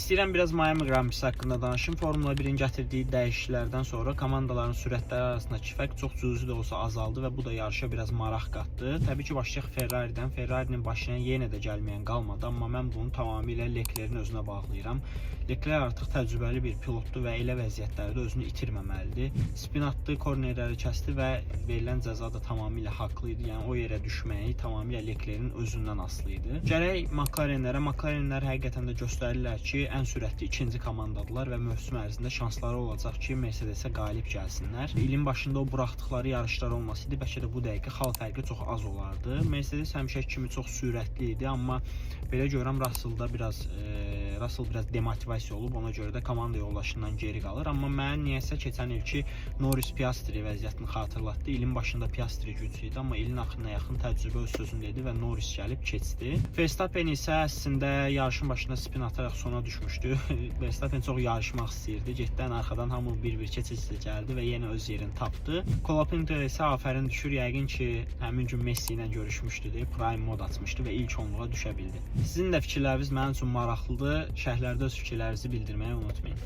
İstəyirəm biraz Miami Grand Prix haqqında danışım. Formula 1-in gətirdiyi dəyişikliklərdən sonra komandaların sürətləri arasındakı fərq çox cüzi də olsa azaldı və bu da yarışa biraz maraq qatdı. Təbii ki, başlayaq Ferrari'dən. Ferrari'nin başına yenə də gəlməyən qalmadı, amma mən bunu tamamilə Leclerc'in özünə bağlayıram. Leclerc artıq təcrübəli bir pilotdur və elə vəziyyətlərdə özünü itirməməlidir. Spin atdı, kornerləri kəsdi və verilən cəza da tamamilə haqlı idi. Yəni o yerə düşməyi tamamilə Leclerc'in özündən asılı idi. Gərək McLarenlər həqiqətən də göstərirlər ki, ən sürətli ikinci komandadılar və mövsüm ərzində şansları olacaq ki, Mercedes-ə qalib gəlsinlər. İlin başında o buraxdıqları yarışlar olmasaydı, bəlkə də bu dəqiqə xal fərqi çox az olardı. Mercedes həmişə kimi çox sürətli idi, amma belə görürəm Russell biraz demotivasiya olub, ona görə də komanda yoldaşından geri qalır. Amma mən niyəsə keçən ilki Norris Piastri vəziyyətini xatırlatdı. İlin başında Piastri güclü idi, amma ilin axırına yaxın təcrübə öz sözündə idi və Norris gəlib keçdi. Verstappen isə əslində yarışın başında spin ataraq sona düşmüşdü. Verstappen çox yarışmaq istəyirdi. Getdən arxadan hamı bir-bir keçici gəldi və yenə öz yerini tapdı. Kolapinto isə afərin düşür. Yəqin ki, həmin gün Messi ilə görüşmüşdü deyə Prime mod açmışdı və ilk onluğa düşə bildi. Sizin də fikirləriniz mənim üçün maraqlıdır. Şərhlərdə öz fikirlərinizi bildirməyi unutmayın.